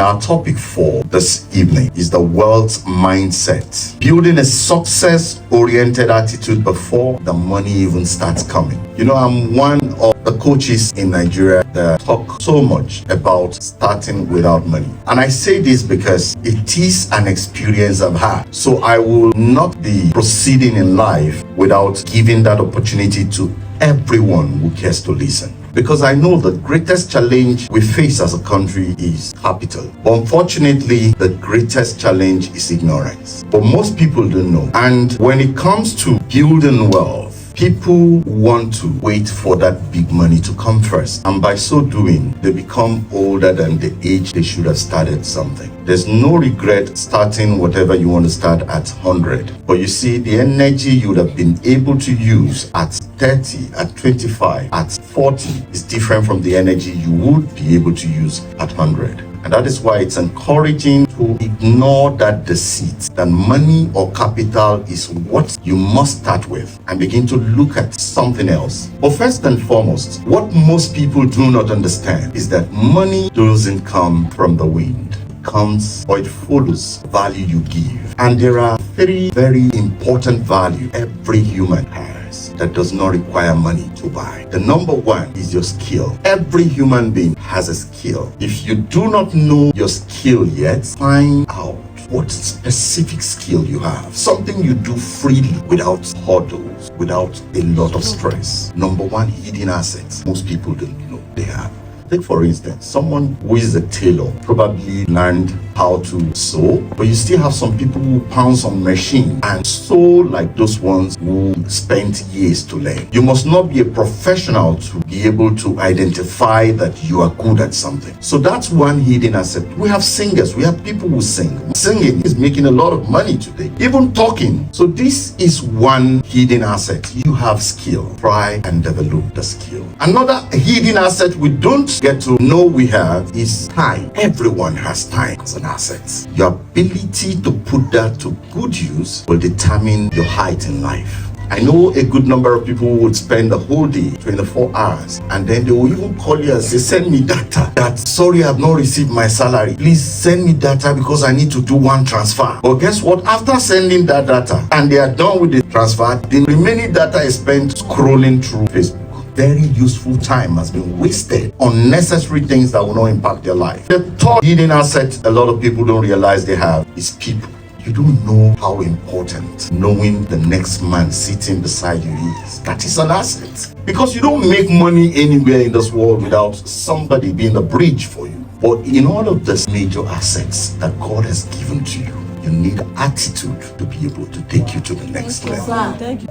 Our topic for this evening is the wealth mindset. Building a success-oriented attitude before the money even starts coming. You know, I'm one of the coaches in Nigeria that talk so much about starting without money. And I say this because it is an experience I've had. So I will not be proceeding in life without giving that opportunity to everyone who cares to listen. Because I know the greatest challenge we face as a country is capital. But unfortunately, the greatest challenge is ignorance. But most people don't know. And when it comes to building wealth, people want to wait for that big money to come first. And by so doing, they become older than the age they should have started something. There's no regret starting whatever you want to start at 100. But you see, the energy you would have been able to use at 30, at 25, at 40 is different from the energy you would be able to use at 100. And that is why it's encouraging to ignore that deceit that money or capital is what you must start with and begin to look at something else. But first and foremost, what most people do not understand is that money doesn't come from the wind. It comes or it follows value you give. And there are three very important values every human has that does not require money to buy. The number one is your skill. Every human being has a skill. If you do not know your skill yet, find out what specific skill you have. Something you do freely without hurdles, without a lot of stress. Number one, hidden assets. Most people don't know they have. Take for instance, someone who is a tailor probably learned how to sew, but you still have some people who pounce on machine and sew like those ones who spent years to learn. You must not be a professional to be able to identify that you are good at something. So that's one hidden asset. We have singers, we have people who sing. Singing is making a lot of money today, even talking. So this is one hidden asset. You have skill. Try and develop the skill. Another hidden asset we don't get to know we have is time. Everyone has time as an asset. Your ability to put that to good use will determine your height in life. I know a good number of people would spend the whole day, 24 hours, and then they will even call you and say, send me data. That, sorry, I have not received my salary. Please send me data because I need to do one transfer. But guess what? After sending that data and they are done with the transfer, the remaining data is spent scrolling through Facebook. Very useful time has been wasted on unnecessary things that will not impact their life. The third hidden asset a lot of people don't realize they have is people. You don't know how important knowing the next man sitting beside you is. That is an asset. Because you don't make money anywhere in this world without somebody being a bridge for you. But in all of these major assets that God has given to you, you need attitude to be able to take you to the next level.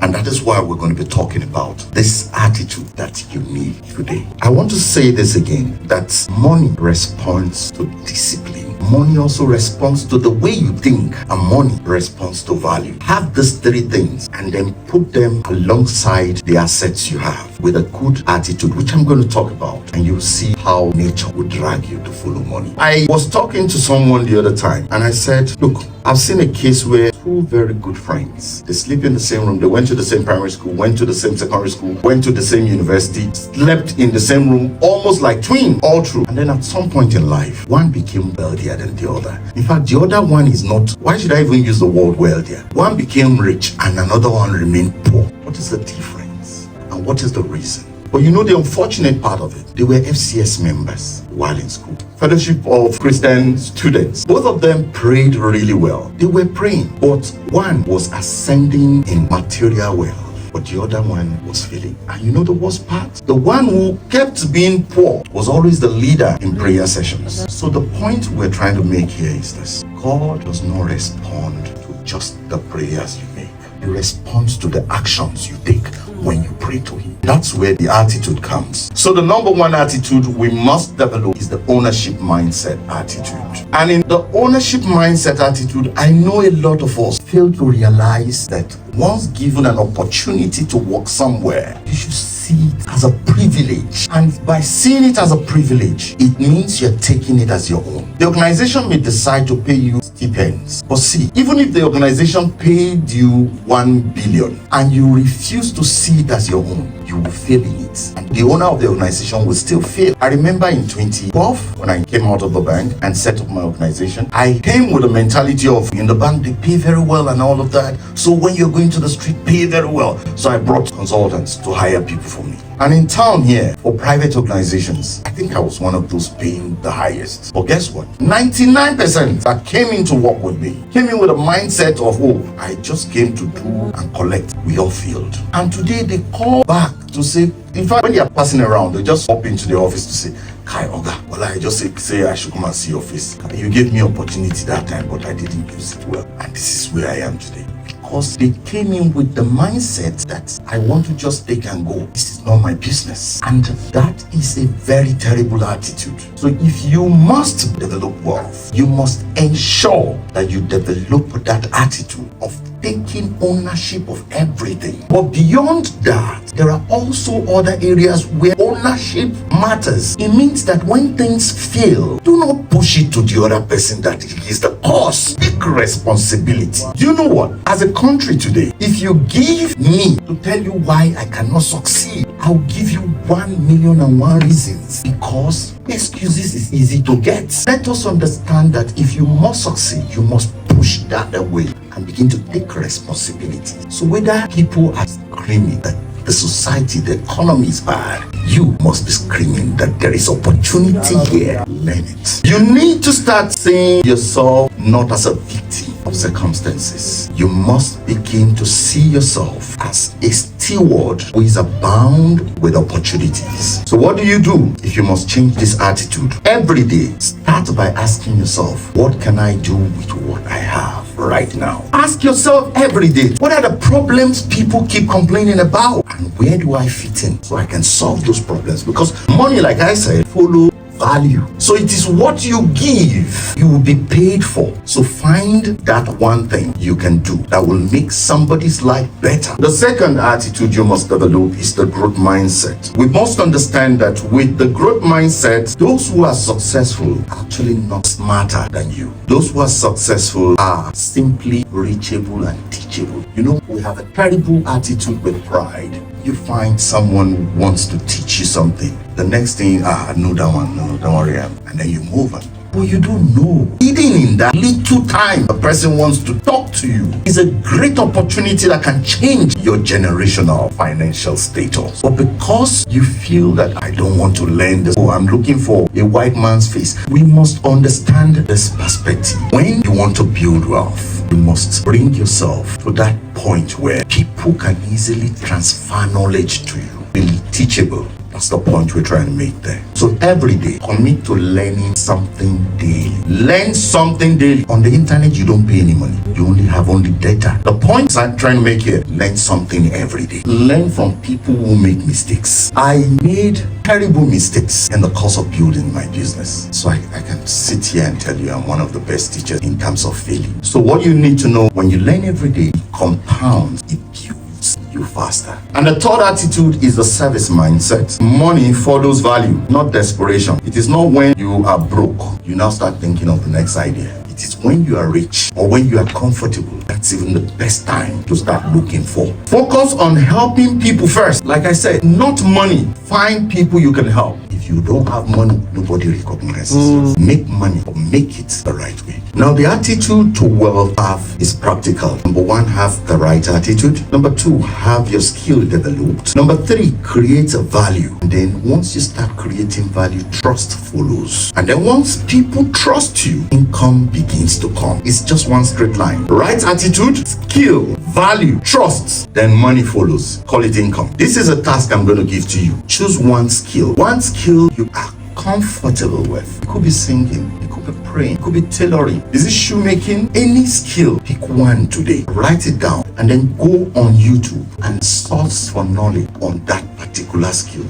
And that is why we're going to be talking about this attitude that you need today. I want to say this again, that money responds to discipline. Money also responds to the way you think, and money responds to value. Have these three things and then put them alongside the assets you have with a good attitude, which I'm going to talk about, and you'll see how nature will drag you to follow money. I was talking to someone the other time and I said, look, I've seen a case where two very good friends, they sleep in the same room, they went to the same primary school, went to the same secondary school, went to the same university, slept in the same room, almost like twins, all through. And then at some point in life, one became wealthier than the other. In fact, the other one is not, why should I even use the word wealthier? One became rich and another one remained poor. What is the difference? And what is the reason? But you know the unfortunate part of it, they were FCS members while in school. Fellowship of Christian Students. Both of them prayed really well. They were praying, but one was ascending in material wealth, but the other one was failing. And you know the worst part? The one who kept being poor was always the leader in prayer sessions. So the point we're trying to make here is this. God does not respond to just the prayers you make. He responds to the actions you take when you pray to him. That's where the attitude comes. So the number one attitude we must develop is the ownership mindset attitude. And in the ownership mindset attitude, I know a lot of us fail to realize that once given an opportunity to work somewhere, you should see it as a privilege. And by seeing it as a privilege, it means you're taking it as your own. The organization may decide to pay you stipends. But see, even if the organization paid you 1 billion and you refuse to see it as your own, you you will fail in it. And the owner of the organization will still fail. I remember in 2012, when I came out of the bank and set up my organization, I came with a mentality of, in the bank, they pay very well and all of that. So when you're going to the street, pay very well. So I brought consultants to hire people for me. And in town here, for private organizations, I think I was one of those paying the highest. But guess what? 99% that came in to work with me came in with a mindset of, oh, I just came to do and collect. We all failed. And today they call back to say, in fact, when they are passing around, they just hop into the office to say, Kai Oga, well, I just say I should come and see your face. You gave me opportunity that time, but I didn't use it well. And this is where I am today. Because they came in with the mindset that I want to just take and go. This is not my business. And that is a very terrible attitude. So if you must develop wealth, you must ensure that you develop that attitude of taking ownership of everything. But beyond that, there are also other areas where ownership matters. It means that when things fail, do not push it to the other person that he is the cause. Take responsibility. Do you know what? As a country today, if you give me to tell you why I cannot succeed, I'll give you 1,000,001 reasons. Because excuses is easy to get. Let us understand that if you must succeed, you must push that away and begin to take responsibility. So whether people are screaming that the society, the economy is bad, you must be screaming that there is opportunity here. Learn it. You need to start seeing yourself not as a victim of circumstances. You must begin to see yourself as a steward who is abound with opportunities. So what do you do if you must change this attitude? Every day, start by asking yourself, what can I do with what I have right now? Ask yourself every day, what are the problems people keep complaining about? And where do I fit in so I can solve those problems? Because money, like I said, follow value. So it is what you give, you will be paid for. So find that one thing you can do that will make somebody's life better. The second attitude you must develop is the growth mindset. We must understand that with the growth mindset, those who are successful are actually not smarter than you. Those who are successful are simply reachable and teachable. You know, we have a terrible attitude with pride. You find someone who wants to teach you something. The next thing, I know that one, no, don't worry, and then you move on. But you don't know. Even in that little time a person wants to talk to you is a great opportunity that can change your generational financial status. But because you feel that I don't want to learn this, I'm looking for a white man's face, we must understand this perspective. When you want to build wealth, you must bring yourself to that point where people can easily transfer knowledge to you. Be teachable. That's the point we're trying to make there. So every day, commit to learning something daily. Learn something daily. On the internet, you don't pay any money. You only have data. The point I'm trying to make here, learn something every day. Learn from people who make mistakes. I made terrible mistakes in the course of building my business. So I can sit here and tell you I'm one of the best teachers in terms of failing. So what you need to know, when you learn every day, it compounds, it builds you faster. And the third attitude is the service mindset. Money follows value, not desperation. It is not when you are broke, you now start thinking of the next idea. It is when you are rich or when you are comfortable. That's even the best time to start looking for. Focus on helping people first. Like I said, not money. Find people you can help. If you don't have money, nobody recognizes you. Make money, but make it the right way. Now, the attitude to wealth is practical. Number one, have the right attitude. Number two, have your skill developed. Number three, create a value. And then once you start creating value, trust follows. And then once people trust you, income begins to come. It's just one straight line. Right attitude, skill, value, trust, then money follows. Call it income. This is a task I'm going to give to you. Choose one skill. One skill you are comfortable with. It could be singing, it could be praying, it could be tailoring. Is it shoemaking? Any skill, pick one today. Write it down and then go on YouTube and source for knowledge on that particular skill.